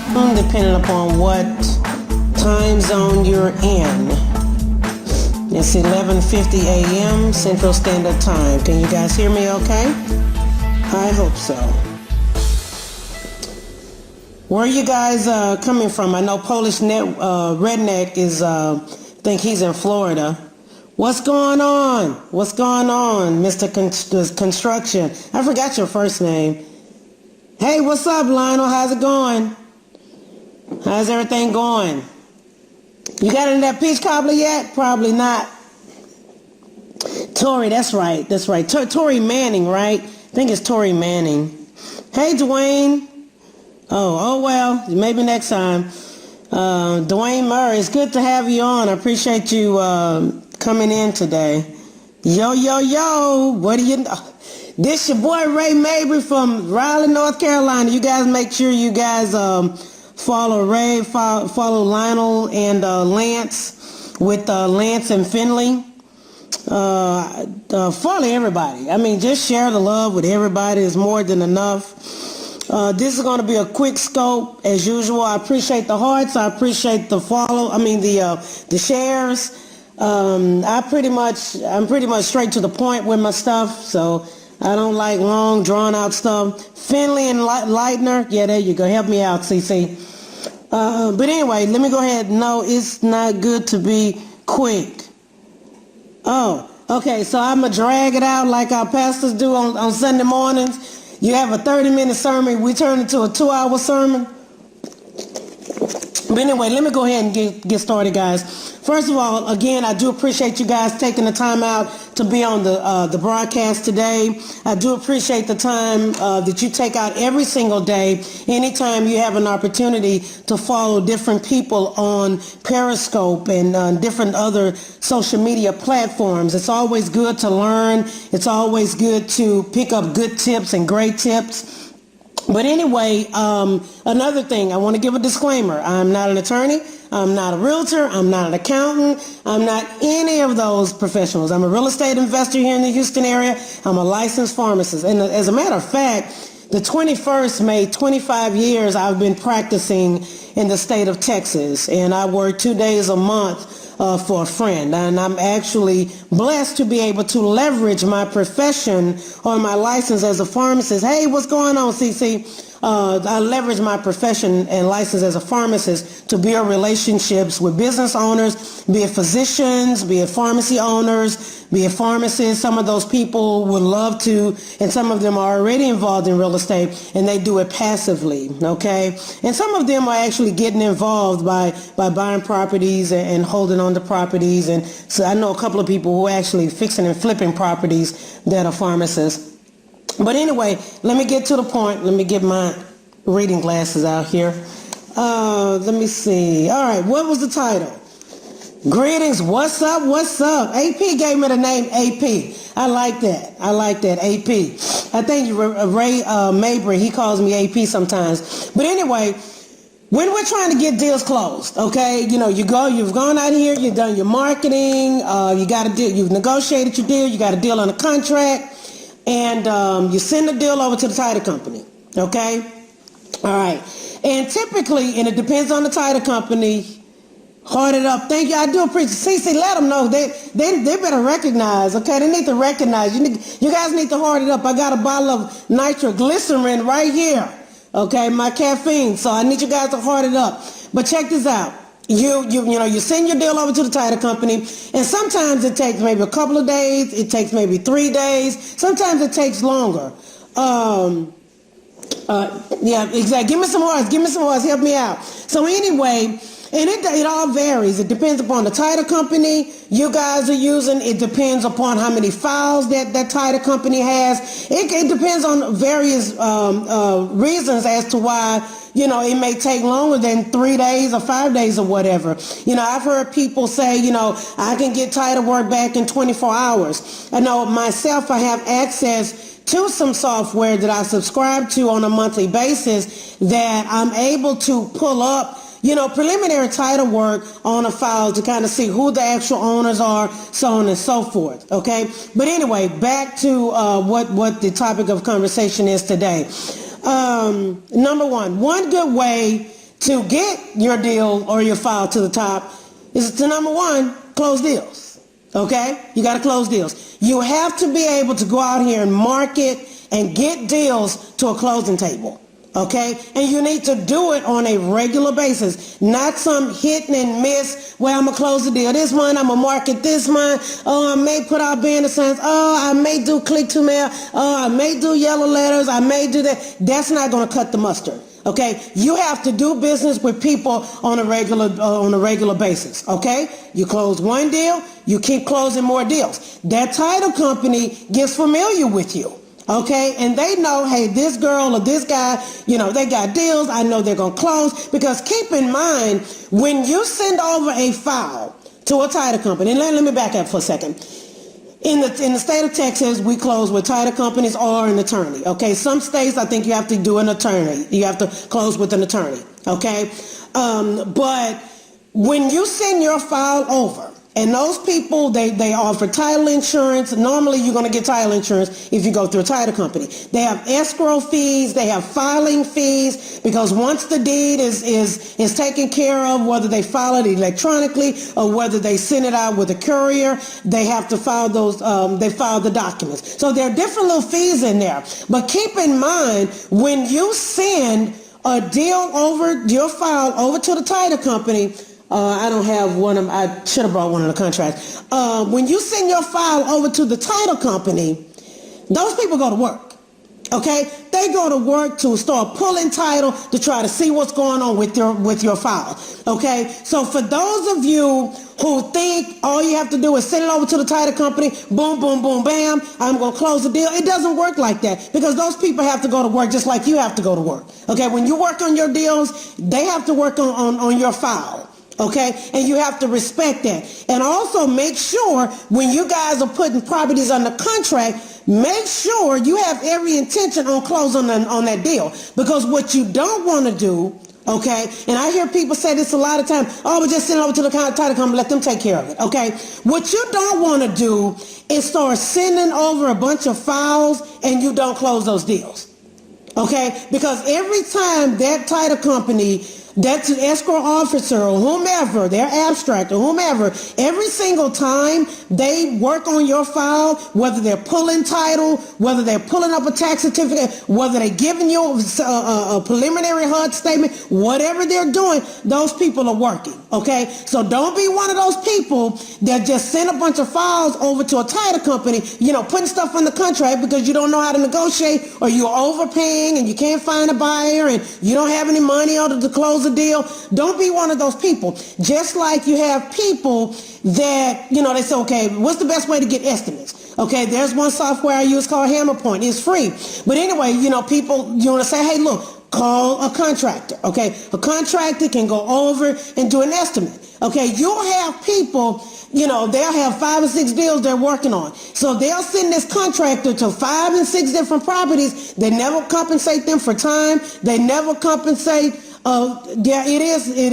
depending upon what time zone you're in. It's 11:50 a.m. Central Standard Time. Can you guys hear me okay? I hope so. Where are you guys coming from? I know Polish Redneck is, think he's in Florida. What's going on? What's going on, Mr. Construction? I forgot your first name. Hey, what's up, Lionel? How's it going? How's everything going? You got into that peach cobbler yet? Probably not. Tori, that's right. Tori Manning, right? I think it's Tori Manning. Hey, Dwayne. Oh well, maybe next time. Dwayne Murray, it's good to have you on. I appreciate you coming in today. Yo, what do you know? This your boy Ray Mabry from Raleigh, North Carolina. You guys make sure you guys follow Ray, follow Lionel and Lance with Lance and Finley. Follow everybody. I mean, just share the love with everybody is more than enough. This is going to be a quick scope as usual. I appreciate the hearts. I appreciate the the shares. I'm pretty much straight to the point with my stuff, so I don't like long, drawn-out stuff. Finley and Leitner, yeah, there you go. Help me out, CC. But anyway, let me go ahead. No, it's not good to be quick. Oh, okay, so I'm going to drag it out like our pastors do on Sunday mornings. You have a 30-minute sermon. We turn it to a 2-hour sermon. But anyway, let me go ahead and get started, guys. First of all, again, I do appreciate you guys taking the time out to be on the broadcast today. I do appreciate the time that you take out every single day, anytime you have an opportunity to follow different people on Periscope and different other social media platforms. It's always good to learn. It's always good to pick up good tips and great tips. But anyway, another thing, I want to give a disclaimer. I'm not an attorney. I'm not a realtor. I'm not an accountant. I'm not any of those professionals. I'm a real estate investor here in the Houston area. I'm a licensed pharmacist. And as a matter of fact, the 21st made 25 years I've been practicing in the state of Texas. And I work 2 days a month for a friend, and I'm actually blessed to be able to leverage my profession or my license as a pharmacist. Hey, what's going on, CC? I leverage my profession and license as a pharmacist to build relationships with business owners, be it physicians, be it pharmacy owners, be it pharmacists. Some of those people would love to, and some of them are already involved in real estate, and they do it passively, okay? And some of them are actually getting involved by buying properties and holding on to properties. And so I know a couple of people who are actually fixing and flipping properties that are pharmacists. But anyway, let me get to the point. Let me get my reading glasses out here. Let me see. All right, what was the title? Greetings, what's up, what's up? AP gave me the name AP. I like that, AP. I think Ray Mabry, he calls me AP sometimes. But anyway, when we're trying to get deals closed, okay, you've gone out here, you've done your marketing, you've negotiated your deal, you got a deal on a contract, and you send the deal over to the title company, okay? All right. And typically, and it depends on the title company, hard it up. Thank you. I do appreciate CC, let them know. They better recognize, okay? They need to recognize. You guys need to hard it up. I got a bottle of nitroglycerin right here, okay, my caffeine. So I need you guys to hard it up. But check this out. You send your deal over to the title company, and sometimes it takes maybe a couple of days. It takes maybe 3 days. Sometimes it takes longer. Yeah, exactly. Give me some horse. Help me out. So anyway, and it all varies. It depends upon the title company you guys are using. It depends upon how many files that title company has. It depends on various reasons as to why, it may take longer than 3 days or 5 days or whatever. I've heard people say, I can get title work back in 24 hours. I know myself, I have access to some software that I subscribe to on a monthly basis that I'm able to pull up preliminary title work on a file to kind of see who the actual owners are, so on and so forth, okay? But anyway, back to what the topic of conversation is today. Number one good way to get your deal or your file to the top is to, number one, close deals. Okay? You got to close deals. You have to be able to go out here and market and get deals to a closing table. Okay? And you need to do it on a regular basis, not some hit and miss where I'm going to close the deal this month, I'm going to market this month, oh, I may put out banner signs, oh, I may do click-to-mail, oh, I may do yellow letters, I may do that. That's not going to cut the mustard. Okay, you have to do business with people on a regular basis. Okay, you close one deal, you keep closing more deals. That title company gets familiar with you. Okay, and they know, hey, this girl or this guy, they got deals. I know they're going to close. Because keep in mind, when you send over a file to a title company, and let me back up for a second. In the state of Texas, we close with title companies or an attorney. Okay, some states, I think you have to do an attorney. You have to close with an attorney. Okay, but when you send your file over, and those people, they offer title insurance. Normally, you're going to get title insurance if you go through a title company. They have escrow fees. They have filing fees, because once the deed is taken care of, whether they file it electronically or whether they send it out with a courier, they have to file those. They file the documents. So there are different little fees in there. But keep in mind, when you send a deal over, your file over to the title company, I don't have one of them. I should have brought one of the contracts. When you send your file over to the title company, those people go to work. Okay? They go to work to start pulling title to try to see what's going on with your file. Okay? So for those of you who think all you have to do is send it over to the title company, boom, boom, boom, bam, I'm going to close the deal. It doesn't work like that, because those people have to go to work just like you have to go to work. Okay? When you work on your deals, they have to work on your file. Okay, and you have to respect that. And also make sure when you guys are putting properties under contract, make sure you have every intention on closing on that deal. Because what you don't want to do, okay, and I hear people say this a lot of times, oh, we just send it over to the title company, let them take care of it. Okay, what you don't want to do is start sending over a bunch of files and you don't close those deals. Okay, because every time that title company, that escrow officer or whomever, their abstract or whomever, every single time they work on your file, whether they're pulling title, whether they're pulling up a tax certificate, whether they're giving you a preliminary HUD statement, whatever they're doing, those people are working, okay? So don't be one of those people that just send a bunch of files over to a title company, putting stuff on the contract because you don't know how to negotiate, or you're overpaying and you can't find a buyer and you don't have any money in order to close a deal. Don't be one of those people. Just like you have people that, they say, okay, what's the best way to get estimates? Okay, there's one software I use called HammerPoint. It's free. But anyway, people, you want to say, hey, look, call a contractor. Okay, a contractor can go over and do an estimate. Okay, you'll have people, they'll have 5 or 6 deals they're working on. So they'll send this contractor to 5 and 6 different properties. They never compensate them for time. They never compensate. Yeah, it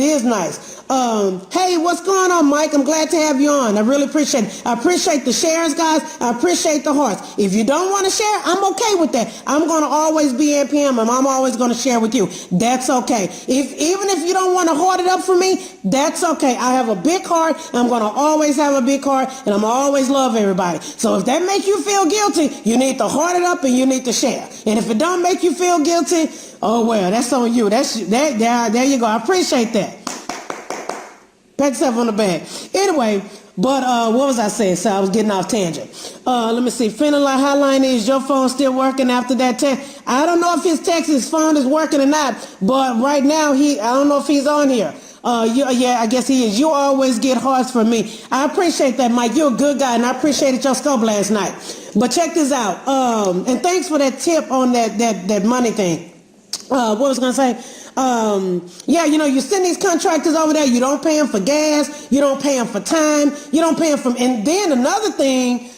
is nice. Hey, what's going on, Mike? I'm glad to have you on. I really appreciate it. I appreciate the shares, guys. I appreciate the hearts. If you don't want to share, I'm okay with that. I'm going to always be NPM, and I'm always going to share with you. That's okay. Even if you don't want to hoard it up for me, that's okay. I have a big heart. I'm going to always have a big heart, and I'm going to always love everybody. So if that makes you feel guilty, you need to hoard it up and you need to share. And if it don't make you feel guilty, oh well, that's on you. There you go. I appreciate that. Pat yourself on the back. Anyway, but what was I saying? So I was getting off tangent. Let me see. Finally, hotline is your phone still working after that text? I don't know if his Texas phone is working or not, but right now I don't know if he's on here. Yeah, I guess he is. You always get hearts from me. I appreciate that, Mike. You're a good guy, and I appreciated your scope last night. But check this out. And thanks for that tip on that money thing. What was I going to say? Yeah, you send these contractors over there, you don't pay them for gas, you don't pay them for time, you don't pay them for, and then another thing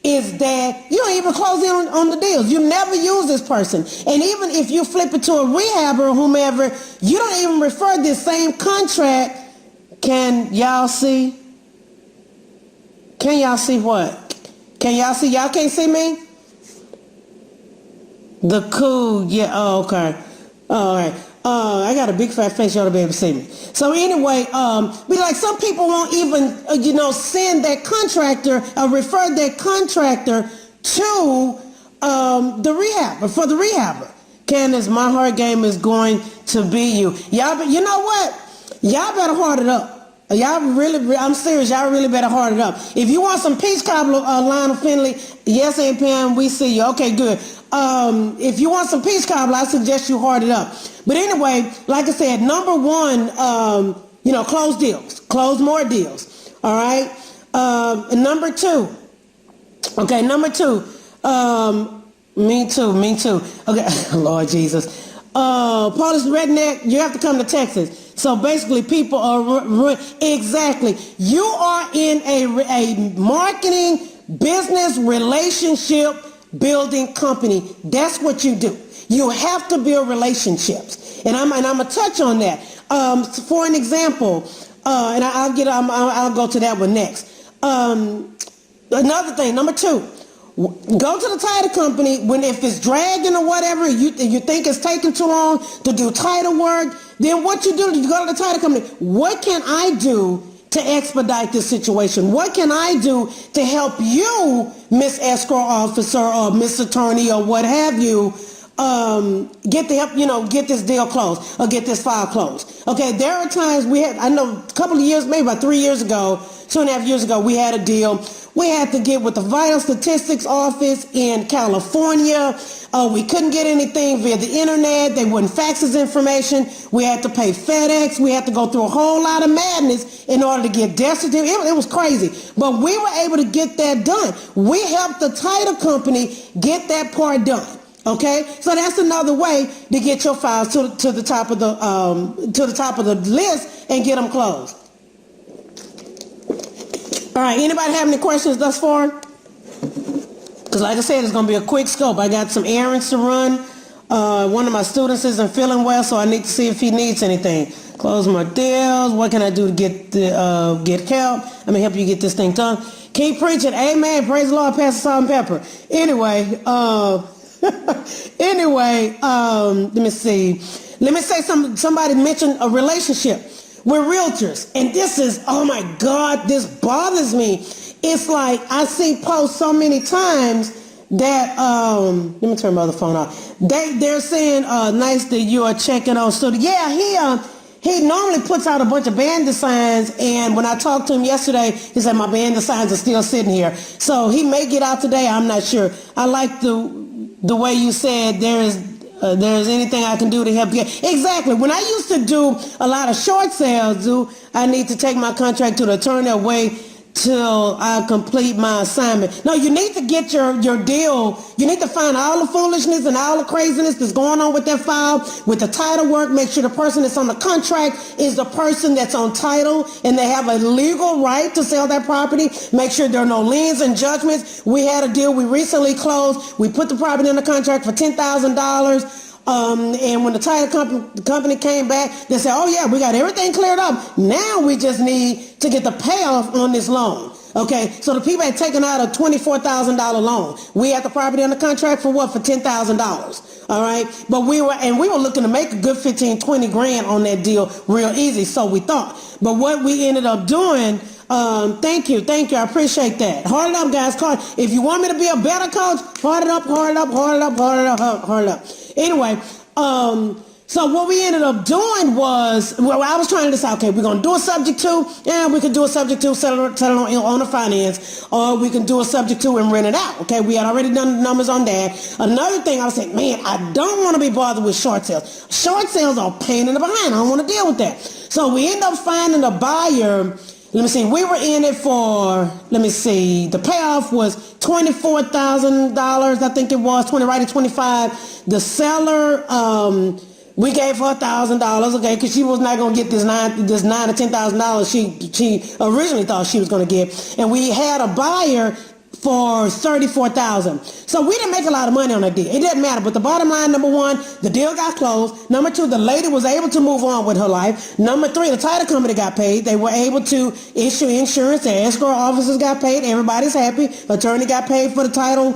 is that you don't even close in on the deals. You never use this person. And even if you flip it to a rehabber or whomever, you don't even refer this same contract. Can y'all see? Can y'all see what? Can y'all see? Y'all can't see me? The cool, yeah, oh, okay. All right. I got a big fat face. You ought to be able to see me. So anyway, be like some people won't even, send that contractor, refer that contractor to the rehab, for the rehabber. Candace, my heart game is going to be you. Y'all, you know what? Y'all better heart it up. Y'all really, I'm serious. Y'all really better heart it up. If you want some peach cobbler, Lionel Finley, yes, Aunt Pam, we see you. Okay, good. If you want some peach cobbler, I suggest you heart it up. But anyway, like I said, number one, close deals, close more deals. All right. And number two. Me too. Okay, Lord Jesus. Polish redneck, you have to come to Texas. So basically people are, exactly. You are in a marketing, business, relationship building company. That's what you do. You have to build relationships. And I'm going to touch on that. For an example, and I'll go to that one next. Another thing, number two. Go to the title company if it's dragging or whatever, you think it's taking too long to do title work, then what you do, you go to the title company. What can I do to expedite this situation? What can I do to help you, Miss Escrow Officer or Miss Attorney or what have you, get the help, get this deal closed or get this file closed? Okay, there are times I know a couple of years, maybe about 3 years ago, 2.5 years ago, we had a deal. We had to get with the Vital Statistics Office in California. We couldn't get anything via the internet. They wouldn't fax us information. We had to pay FedEx. We had to go through a whole lot of madness in order to get death certificate. It was crazy. But we were able to get that done. We helped the title company get that part done. Okay, so that's another way to get your files to the top of the list and get them closed. All right, anybody have any questions thus far? Because like I said, it's going to be a quick scope. I got some errands to run. One of my students isn't feeling well, so I need to see if he needs anything. Close my deals. What can I do to get help? I'm going to help you get this thing done. Keep preaching. Amen. Praise the Lord, Pastor Salt and Pepper. Anyway, let me see. Let me say somebody mentioned a relationship. We're realtors, and this is, oh my God, this bothers me. It's like I see posts so many times that, let me turn my other phone off. They're saying, nice that you are checking on studio. Yeah, he normally puts out a bunch of band signs, and when I talked to him yesterday, he said my band signs are still sitting here. So he may get out today, I'm not sure. I like the way you said there's anything I can do to help you. Exactly. When I used to do a lot of short sales, I need to take my contract to the attorney away till I complete my assignment. No, you need to get your deal. You need to find all the foolishness and all the craziness that's going on with that file, with the title work. Make sure the person that's on the contract is the person that's on title and they have a legal right to sell that property. Make sure there are no liens and judgments. We had a deal we recently closed. We put the property in the contract for $10,000. And when the title company came back, they said, oh yeah, we got everything cleared up. Now we just need to get the payoff on this loan. Okay, so the people had taken out a $24,000 loan. We had the property on the contract for what? For $10,000. All right, but we were looking to make a good 15, 20 grand on that deal real easy. So we thought, but what we ended up doing, thank you, I appreciate that. Heart it up, guys. If you want me to be a better coach, heart it up. Anyway, so what we ended up doing was, I was trying to decide, okay, we're going to do a subject to, we could do a subject to, settle on the finance, or we can do a subject to and rent it out. Okay, we had already done the numbers on that. Another thing, I was saying, man, I don't want to be bothered with short sales. Short sales are a pain in the behind. I don't want to deal with that. So we ended up finding a buyer. Let me see, we were in it for, the payoff was $24,000, I think it was, 20, right at 25. The seller, we gave her $1,000, okay, because she was not going to get this $9,000 to $10,000 she originally thought she was going to get. And we had a buyer for $34,000. So we didn't make a lot of money on that deal. It didn't matter. But the bottom line, number one, the deal got closed. Number two, the lady was able to move on with her life. Number three, the title company got paid. They were able to issue insurance. The escrow officers got paid. Everybody's happy. Attorney got paid for the title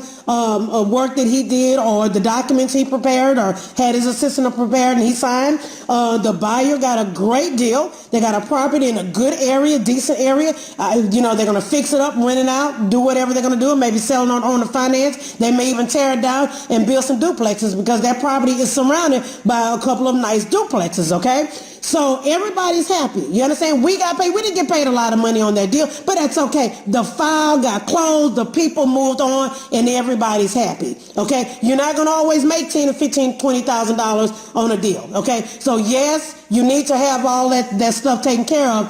work that he did, or the documents he prepared, or had his assistant prepared and he signed. The buyer got a great deal. They got a property in a good area, decent area. They're going to fix it up, rent it out, do whatever they're going to do, maybe sell it on the finance. They may even tear it down and build some duplexes, because that property is surrounded by a couple of nice duplexes, okay? So everybody's happy. You understand? We got paid. We didn't get paid a lot of money on that deal, but that's okay. The file got closed, the people moved on, and everybody's happy, okay? You're not going to always make $10,000 or $15,000, $20,000 on a deal, okay? So yes, you need to have all that stuff taken care of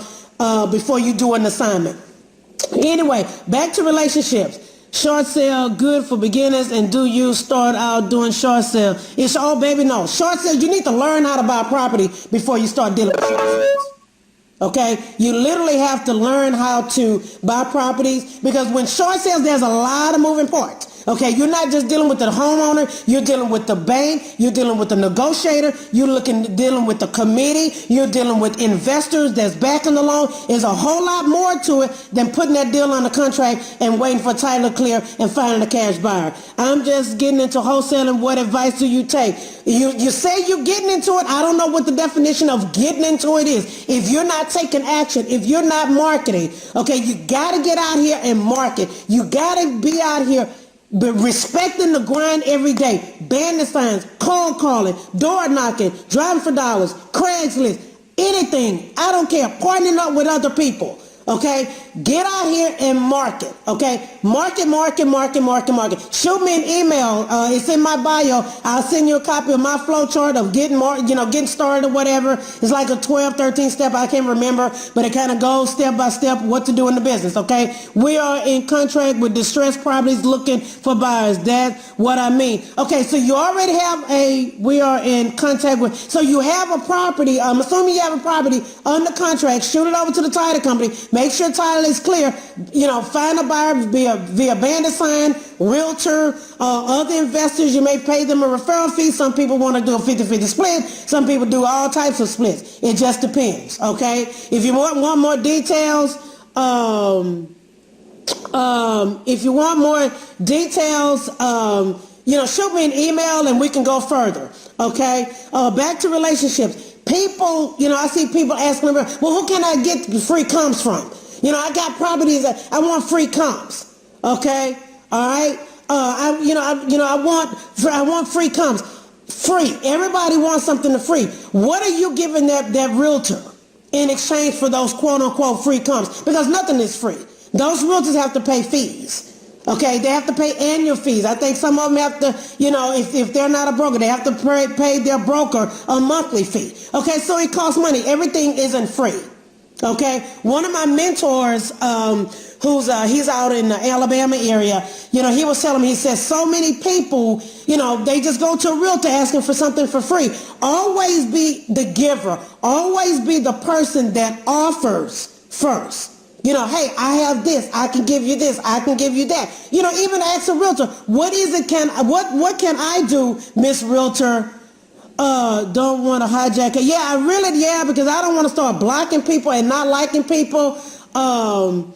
before you do an assignment. Anyway, back to relationships. Short sale, good for beginners, and do you start out doing short sale? It's all, baby, no. Short sale, you need to learn how to buy property before you start dealing with short sales. Okay? You literally have to learn how to buy properties, because when short sales, there's a lot of moving parts. Okay, you're not just dealing with the homeowner, you're dealing with the bank, you're dealing with the negotiator, dealing with the committee, you're dealing with investors that's backing the loan. There's a whole lot more to it than putting that deal on the contract and waiting for title to clear and finding a cash buyer. I'm just getting into wholesaling. What advice do you take? You say you're getting into it. I don't know what the definition of getting into it is. If you're not taking action, if you're not marketing, okay, you got to get out here and market. You got to be out here but respecting the grind every day. Bandit signs, cold calling, door knocking, driving for dollars, Craigslist, anything. I don't care. Partnering up with other people. Okay? Get out here and market. Okay? Market. Shoot me an email. It's in my bio. I'll send you a copy of my flow chart of getting started or whatever. It's like a 12, 13 step. I can't remember, but it kind of goes step by step what to do in the business. Okay? We are in contract with distressed properties looking for buyers. That's what I mean. Okay, so you already have we are in contact with, so you have a property. I'm assuming you have a property under contract. Shoot it over to the title company. Make sure title is clear. Find a buyer via bandit sign, realtor, other investors. You may pay them a referral fee. Some people want to do a 50-50 split. Some people do all types of splits. It just depends, okay? If you want more details, shoot me an email and we can go further, okay? Back to relationships. People, I see people asking, well, who can I get free comps from? I got properties that I want free comps. Okay, all right. I want free comps. Free. Everybody wants something for free. What are you giving that realtor in exchange for those quote unquote free comps? Because nothing is free. Those realtors have to pay fees. Okay, they have to pay annual fees. I think some of them have to, if they're not a broker, they have to pay their broker a monthly fee. Okay, so it costs money. Everything isn't free. Okay, one of my mentors, he's out in the Alabama area, he was telling me, he says, so many people, they just go to a realtor asking for something for free. Always be the giver. Always be the person that offers first. Hey, I have this. I can give you this. I can give you that. Even ask a realtor, what can I do, Miss Realtor? Don't want to hijack it. Yeah, because I don't want to start blocking people and not liking people. And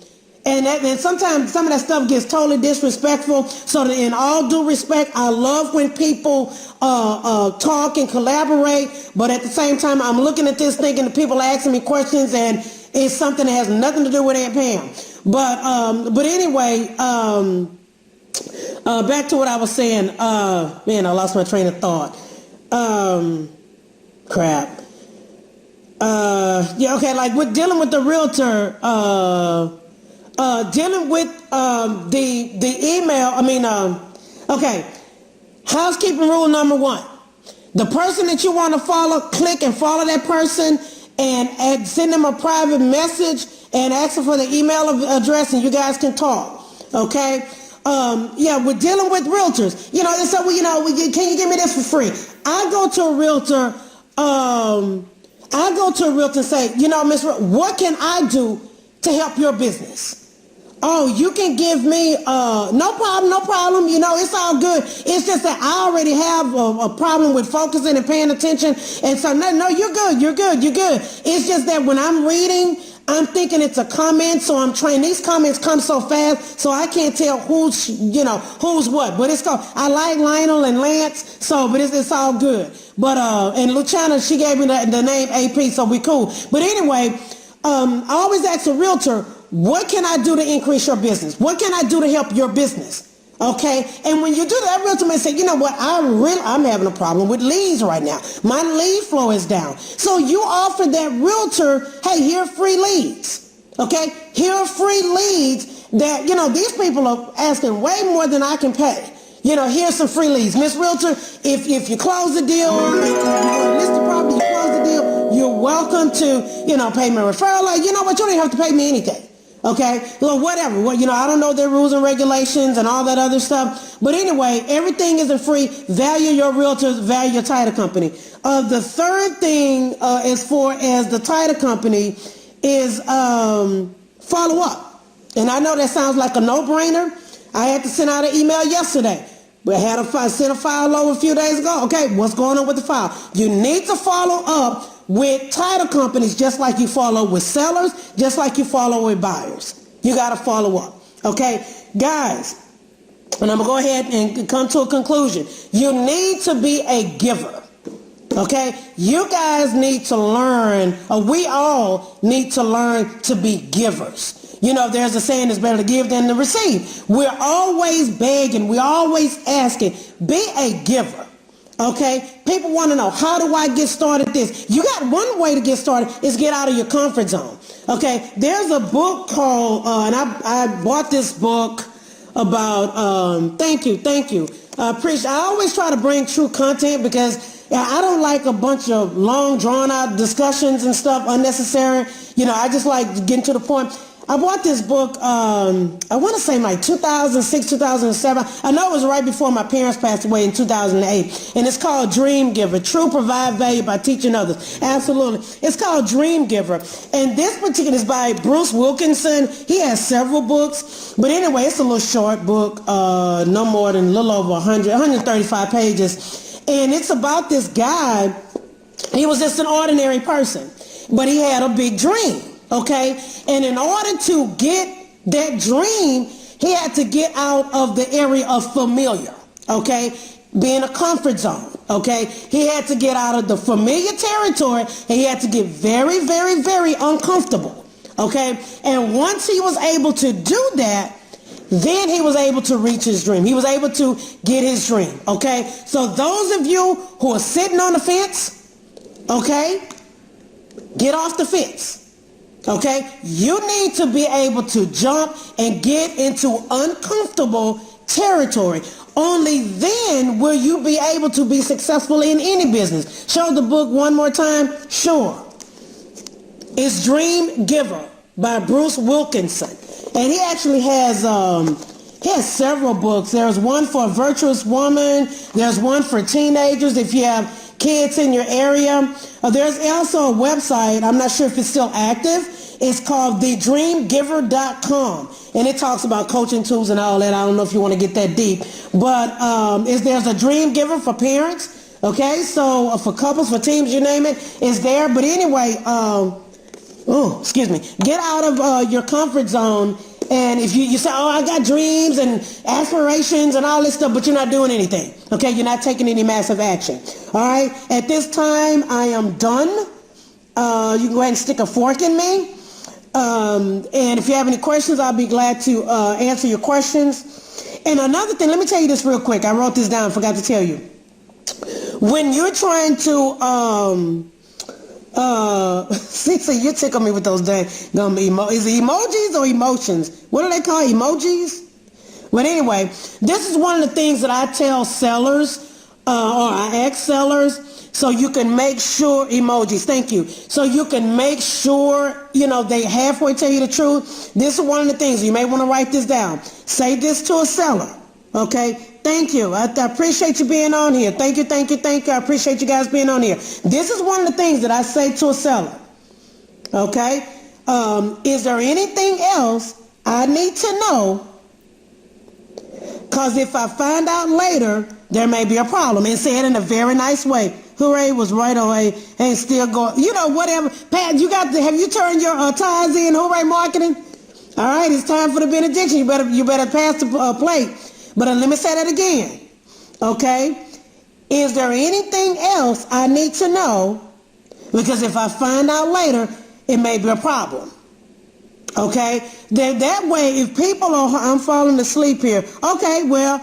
sometimes some of that stuff gets totally disrespectful. So that in all due respect, I love when people talk and collaborate. But at the same time, I'm looking at this thinking the people are asking me questions and it's something that has nothing to do with Aunt Pam. But anyway, back to what I was saying. Man, I lost my train of thought. Crap. Okay, like with dealing with the realtor, dealing with the email, okay, housekeeping rule number 1. The person that you want to follow, click and follow that person and send them a private message and ask them for the email address and you guys can talk, okay? We're dealing with realtors. So can you give me this for free? I go to a realtor and say, Miss, what can I do to help your business? Oh, you can give me, no problem, no problem. You know, it's all good. It's just that I already have a problem with focusing and paying attention. And so, no, you're good, you're good, you're good. It's just that when I'm reading, I'm thinking it's a comment, so I'm trying. These comments come so fast, so I can't tell who's, who's what. But it's called, I like Lionel and Lance, so, but it's all good. But, and Luciana, she gave me the name AP, so we cool. But anyway, I always ask a realtor, what can I do to increase your business? What can I do to help your business? Okay, and when you do that, realtor may say, you know what, I'm having a problem with leads right now. My lead flow is down. So you offer that realtor, hey, here are free leads. Okay, here are free leads that, these people are asking way more than I can pay. Here's some free leads. Miss Realtor, if you close the deal, if you list the property, you close the deal, you're welcome to, pay me a referral. Like, you know what, you don't even have to pay me anything. Okay, well, whatever. Well, I don't know their rules and regulations and all that other stuff. But anyway, everything isn't free. Value your realtors, value your title company. The third thing as far as the title company is follow up. And I know that sounds like a no-brainer. I had to send out an email yesterday. We had sent a file over a few days ago. Okay, what's going on with the file? You need to follow up with title companies just like you follow with sellers, just like you follow with buyers. You got to follow up. Okay, guys, and I'm going to go ahead and come to a conclusion. You need to be a giver. Okay, you guys need to learn, or we all need to learn to be givers. There's a saying, it's better to give than to receive. We're always begging. We're always asking. Be a giver. Okay? People want to know, how do I get started this? You got one way to get started is get out of your comfort zone. Okay? There's a book called, and I bought this book about, thank you. I always try to bring true content because I don't like a bunch of long, drawn-out discussions and stuff, unnecessary. I just like getting to the point. I bought this book, I want to say like 2006, 2007. I know it was right before my parents passed away in 2008. And it's called Dream Giver, True Provide Value by Teaching Others. Absolutely. It's called Dream Giver. And this particular is by Bruce Wilkinson. He has several books. But anyway, it's a little short book, no more than a little over 135 pages. And it's about this guy. He was just an ordinary person, but he had a big dream. Okay, and in order to get that dream, he had to get out of the area of familiar, okay, being a comfort zone, okay. He had to get out of the familiar territory, and he had to get very, very, very uncomfortable, okay. And once he was able to do that, then he was able to reach his dream. He was able to get his dream, okay. So those of you who are sitting on the fence, okay, get off the fence. Okay, you need to be able to jump and get into uncomfortable territory. Only then will you be able to be successful in any business. Show the book one more time. Sure. It's Dream Giver by Bruce Wilkinson. And he actually has several books. There's one for a virtuous woman. There's one for teenagers if you have kids in your area. There's also a website, I'm not sure if it's still active. It's called thedreamgiver.com. And it talks about coaching tools and all that. I don't know if you want to get that deep. But there's a Dream Giver for parents. Okay, so for couples, for teams, you name it, it's there. But anyway, get out of your comfort zone. And if you say, oh, I got dreams and aspirations and all this stuff, but you're not doing anything. Okay, you're not taking any massive action. All right, at this time, I am done. You can go ahead and stick a fork in me. And if you have any questions, I'll be glad to answer your questions. And another thing, let me tell you this real quick. I wrote this down, forgot to tell you. When you're trying to see, you tickle me with those dang gum is it emojis or emotions? What do they call emojis? But anyway, this is one of the things that I tell sellers or I ask sellers, so you can make sure emojis. Thank you. So you can make sure they halfway tell you the truth. This is one of the things you may want to write this down. Say this to a seller. Okay. Thank you. I appreciate you being on here. Thank you. I appreciate you guys being on here. This is one of the things that I say to a seller. Okay? Is there anything else I need to know, because if I find out later, there may be a problem. And say it in a very nice way. Hooray was right away and still going. You know, whatever. Pat, have you turned your ties in, Hooray Marketing? All right, it's time for the benediction. You better pass the plate. But let me say that again. Okay? Is there anything else I need to know? Because if I find out later, it may be a problem. Okay? That way, if people are, I'm falling asleep here. Okay, well,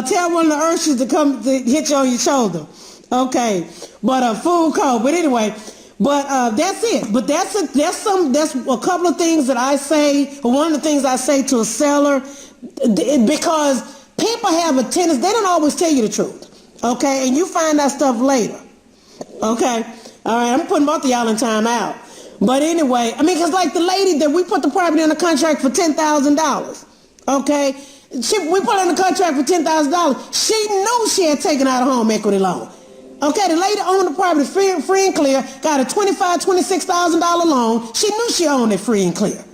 tell one of the ushers to come to hit you on your shoulder. Okay, but food code. But anyway, that's it. But that's a couple of things that I say. Or one of the things I say to a seller, because people have a tendency, they don't always tell you the truth. Okay, and you find that stuff later. Okay, all right. I'm putting both of y'all in time out. But anyway, I mean, because like the lady that we put the property on the contract for $10,000. Okay, we put her on the contract for $10,000. She knew she had taken out a home equity loan. Okay, the lady owned the property free and clear, got a $25,000, $26,000 loan. She knew she owned it free and clear.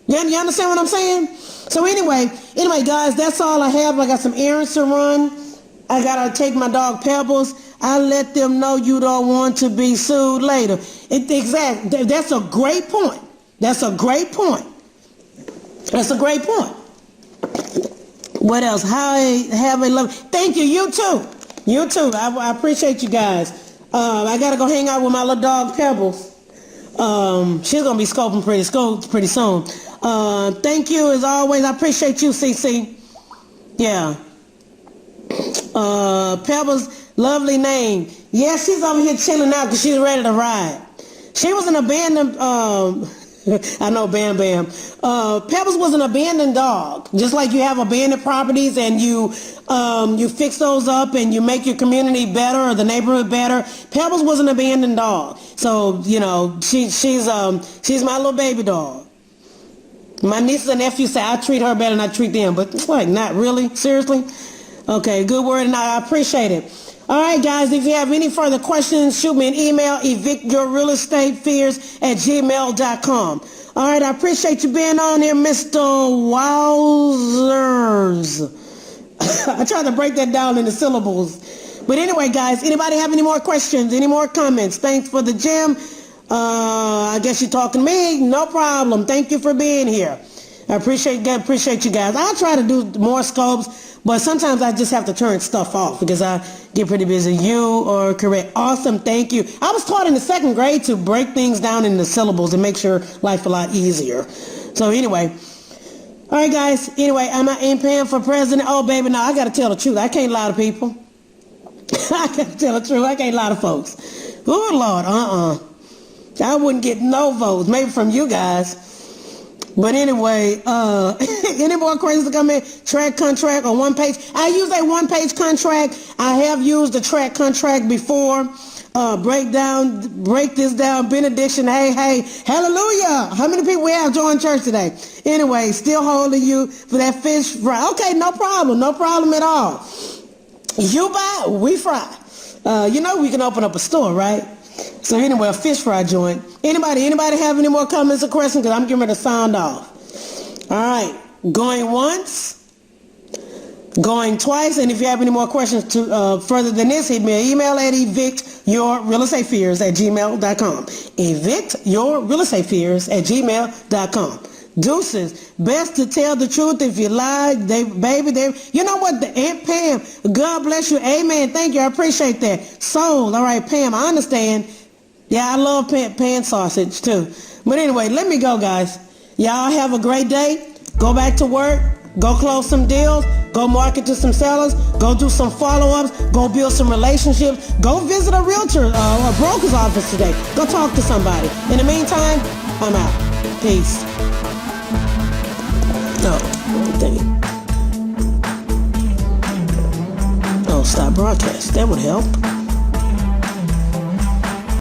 You understand what I'm saying? So anyway, guys, that's all I have. I got some errands to run. I got to take my dog Pebbles. I let them know you don't want to be sued later. Exactly. That's a great point. That's a great point. That's a great point. What else? Have a love. Thank you. You too. You too. I appreciate you guys. I got to go hang out with my little dog Pebbles. She's going to be scoping pretty soon. Thank you as always. I appreciate you, CC. Yeah. Pebbles, lovely name. Yeah, she's over here chilling out because she's ready to ride. She was an abandoned, I know Bam Bam. Pebbles was an abandoned dog. Just like you have abandoned properties and you fix those up and you make your community better or the neighborhood better. Pebbles was an abandoned dog. So, you know, she's my little baby dog. My nieces and nephews say I treat her better than I treat them, but it's like, not really? Seriously? Okay, good word, and I appreciate it. All right, guys, if you have any further questions, shoot me an email, evictyourrealestatefears@gmail.com. All right, I appreciate you being on here, Mr. Wowzers. I tried to break that down into syllables. But anyway, guys, anybody have any more questions, any more comments? Thanks for the gym. I guess you're talking to me. No problem. Thank you for being here. I appreciate you guys. I try to do more scopes, but sometimes I just have to turn stuff off because I get pretty busy. You are correct. Awesome. Thank you. I was taught in the 2nd grade to break things down into syllables and make sure life a lot easier. So anyway, all right, guys. Anyway, am I paying for president? Oh, baby, no, I got to tell the truth. I can't lie to people. I got to tell the truth. I can't lie to folks. Oh, Lord, I wouldn't get no votes, maybe from you guys. But anyway, any more questions to come in? Track contract or one page? I use a one-page contract. I have used a track contract before. Break this down. Benediction. Hey, hallelujah. How many people we have joined church today? Anyway, still holding you for that fish fry. Okay, no problem at all. You buy, we fry. You know we can open up a store, right? So anyway, a fish fry joint. Anybody have any more comments or questions? Because I'm getting ready to sound off. All right. Going once. Going twice. And if you have any more questions further than this, hit me an email at evictyourrealestatefears@gmail.com. Evictyourrealestatefears@gmail.com. Deuces. Best to tell the truth. If you lie, you know what? The Aunt Pam, God bless you. Amen. Thank you. I appreciate that. Sold. All right, Pam, I understand. Yeah, I love pan sausage too. But anyway, let me go, guys. Y'all have a great day. Go back to work. Go close some deals. Go market to some sellers. Go do some follow-ups. Go build some relationships. Go visit a realtor or a broker's office today. Go talk to somebody. In the meantime, I'm out. Peace. Oh, stop broadcast. That would help.